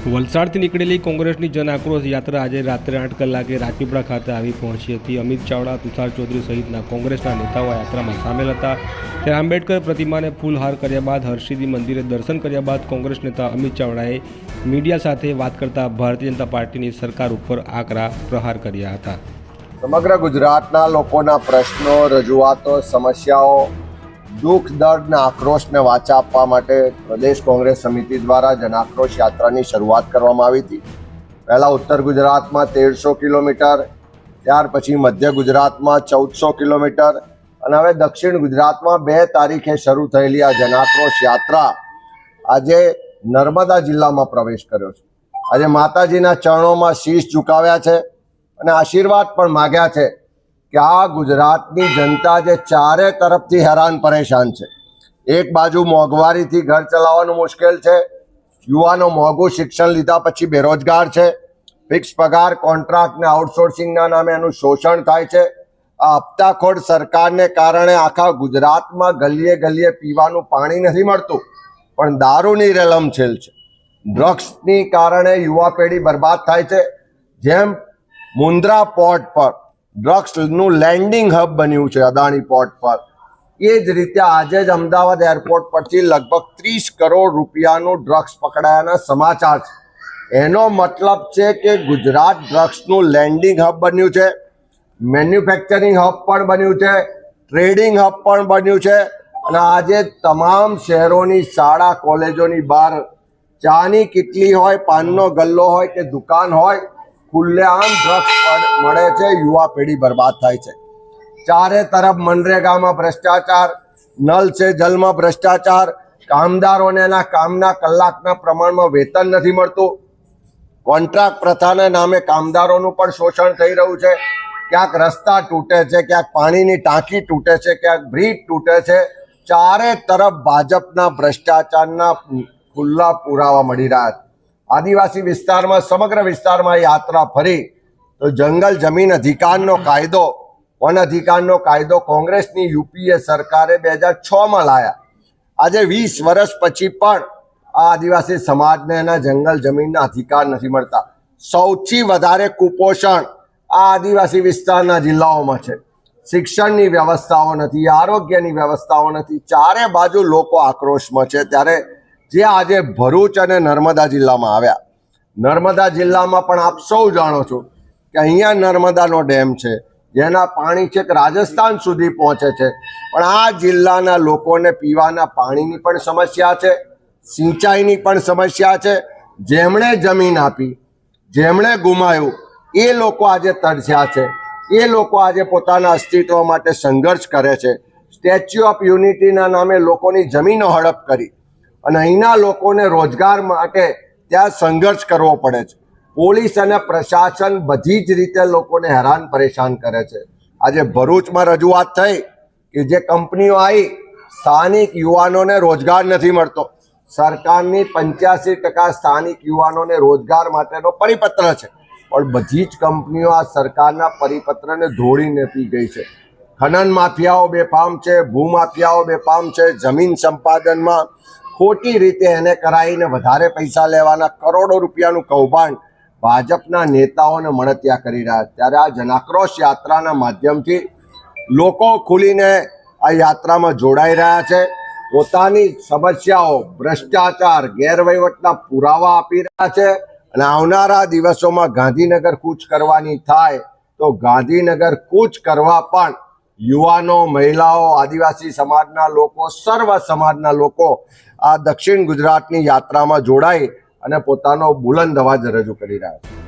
વલસાડથી નીકળેલી કોંગ્રેસની જન આક્રોશ યાત્રા આજે રાત્રે 8 કલાકે રાજપીપળા ખાતે આવી પહોંચી હતી। અમિત ચાવડા, તુષાર ચૌધરી સહિતના કોંગ્રેસના નેતાઓ આ યાત્રામાં સામેલ હતા। ત્યારે આંબેડકર પ્રતિમાને ફૂલહાર કર્યા બાદ હરસિદ્ધિ મંદિરે દર્શન કર્યા બાદ કોંગ્રેસ નેતા અમિત ચાવડાએ મીડિયા સાથે વાત કરતા ભારતીય જનતા પાર્ટીની સરકાર ઉપર આકરા પ્રહાર કર્યા હતા। સમગ્ર ગુજરાતના લોકોના પ્રશ્નો, રજૂઆતો, સમસ્યાઓ, દુઃખ, દર્દ ને આક્રોશને વાચા આપવા માટે પ્રદેશ કોંગ્રેસ સમિતિ દ્વારા જનાક્રોશ યાત્રાની શરૂઆત કરવામાં આવી હતી। પહેલાં ઉત્તર ગુજરાતમાં 1300 કિલોમીટર, ત્યાર પછી મધ્ય ગુજરાતમાં 1400 કિલોમીટર અને હવે દક્ષિણ ગુજરાતમાં 2 તારીખે શરૂ થયેલી આ જનાક્રોશ યાત્રા આજે નર્મદા જિલ્લામાં પ્રવેશ કર્યો છે। આજે માતાજીના ચરણોમાં શીશ ઝુકાવ્યા છે અને આશીર્વાદ પણ માગ્યા છે કે આ ગુજરાતની જનતા જે ચારે તરફથી હેરાન પરેશાન છે। એક બાજુ મોંઘવારીથી ઘર ચલાવવાનું મુશ્કેલ છે, યુવાનો મોંઘું શિક્ષણ લીધા પછી બેરોજગાર છે, ફિક્સ પગાર, કોન્ટ્રાક્ટ ને આઉટસોર્સિંગના નામે એનું શોષણ થાય છે। આ હપ્તાખોર સરકારને કારણે આખા ગુજરાતમાં ગલીએ ગલીએ પીવાનું પાણી નથી મળતું, પણ દારૂની રેલમછેલ છે। ડ્રગ્સની કારણે યુવા પેઢી બરબાદ થાય છે। જેમ મુન્દ્રા પોર્ટ પર ડ્રગ્સનું લેન્ડિંગ હબ બન્યું છે અદાણી પોર્ટ પર, એ જ રીતે આજે જ અમદાવાદ એરપોર્ટ પરથી લગભગ 30 કરોડ રૂપિયાનું ડ્રગ્સ પકડાયાના સમાચાર છે। એનો મતલબ છે કે ગુજરાત ડ્રગ્સનું લેન્ડિંગ હબ બન્યું છે, મેન્યુફેક્ચરિંગ હબ પણ બન્યું છે, ટ્રેડિંગ હબ પણ બન્યું છે અને આજે તમામ શહેરોની શાળા કોલેજોની બહાર ચાની કિટલી હોય, પાનનો ગલ્લો હોય કે દુકાન હોય, ખુલ્લેઆમ ડ્રગ્સ મળે છે, યુવા પેઢી બરબાદ થાય છે। ચારે તરફ મનરેગામાં ભ્રષ્ટાચાર, નલ સે જલમાં ભ્રષ્ટાચાર, કામદારોને એના કામના કલાકના પ્રમાણમાં વેતન નથી મળતું, કોન્ટ્રાક્ટ પ્રથાના નામે કામદારોનું પણ શોષણ થઈ રહ્યું છે। ક્યાંક રસ્તા તૂટે છે, ક્યાંક પાણીની ટાંકી તૂટે છે, ક્યાંક બ્રિજ તૂટે છે। ચારે તરફ ભાજપના ભ્રષ્ટાચારના ખુલ્લા પુરાવા મળી રહ્યા છે। આદિવાસી વિસ્તારમાં, સમગ્ર વિસ્તારમાં યાત્રા ફરી તો જંગલ જમીન અધિકારનો કાયદો, વન અધિકારનો કાયદો કોંગ્રેસની યુપીએ સરકારે 2006માં લાયા। આજે 20 વર્ષ પછી પણ આ આદિવાસી સમાજને એના જંગલ જમીનના અધિકાર નથી મળતા। સૌથી વધારે કુપોષણ આ આદિવાસી વિસ્તારના જિલ્લાઓમાં છે। શિક્ષણની વ્યવસ્થાઓ નથી, આરોગ્યની વ્યવસ્થાઓ નથી, ચારે બાજુ લોકો આક્રોશમાં છે। ત્યારે જે આજે ભરૂચ અને નર્મદા જિલ્લામાં આવ્યા, નર્મદા જિલ્લામાં પણ આપ સૌ જાણો છો કે અહીંયા નર્મદાનો ડેમ છે, જેના પાણી છેક રાજસ્થાન સુધી પહોંચે છે, પણ આ જિલ્લાના લોકોને પીવાના પાણીની પણ સમસ્યા છે, સિંચાઈની પણ સમસ્યા છે। જેમણે જમીન આપી, જેમણે ગુમાવ્યું, એ લોકો આજે તરસ્યા છે, એ લોકો આજે પોતાના અસ્તિત્વ માટે સંઘર્ષ કરે છે। સ્ટેચ્યુ ઓફ યુનિટીના નામે લોકોની જમીનો હડપ કરી અને અહીંના લોકોને રોજગાર માટે ત્યાં સંઘર્ષ કરવો પડે છે। પોલીસ અને પ્રશાસન બધી જ રીતે લોકોને હેરાન પરેશાન કરે છે। આજે ભરૂચમાં રજૂઆત થઈ કે જે કંપનીઓ આવી, સ્થાનિક યુવાનોને રોજગાર નથી મળતો। સરકારની 85% સ્થાનિક યુવાનોને રોજગાર માટેનો પરિપત્ર છે, પણ બધી જ કંપનીઓ આ સરકારના પરિપત્રને ધોળીને પી ગઈ છે। ખનન માફિયાઓ બેફામ છે, ભૂમાફિયાઓ બેફામ છે, જમીન સંપાદનમાં ખોટી રીતે એને કરાવીને વધારે પૈસા લેવાના કરોડો રૂપિયાનું કૌભાંડ ભાજપના નેતાઓને મળતિયા કરી રહ્યા છે। ત્યારે આ જનાક્રોશ યાત્રાના માધ્યમથી લોકો ખુલીને આ યાત્રામાં જોડાઈ રહ્યા છે, પોતાની સમસ્યાઓ, ભ્રષ્ટાચાર, ગેરવહીવટના પુરાવા આપી રહ્યા છે અને આવનારા દિવસોમાં ગાંધીનગર કૂચ કરવાની થાય તો ગાંધીનગર કૂચ કરવા પણ યુવાનો, મહિલાઓ, આદિવાસી સમાજના લોકો, સર્વ સમાજના લોકો આ દક્ષિણ ગુજરાતની યાત્રામાં જોડાઈ અને પોતાનો બુલંદ અવાજ રજૂ કરી રહ્યા છે।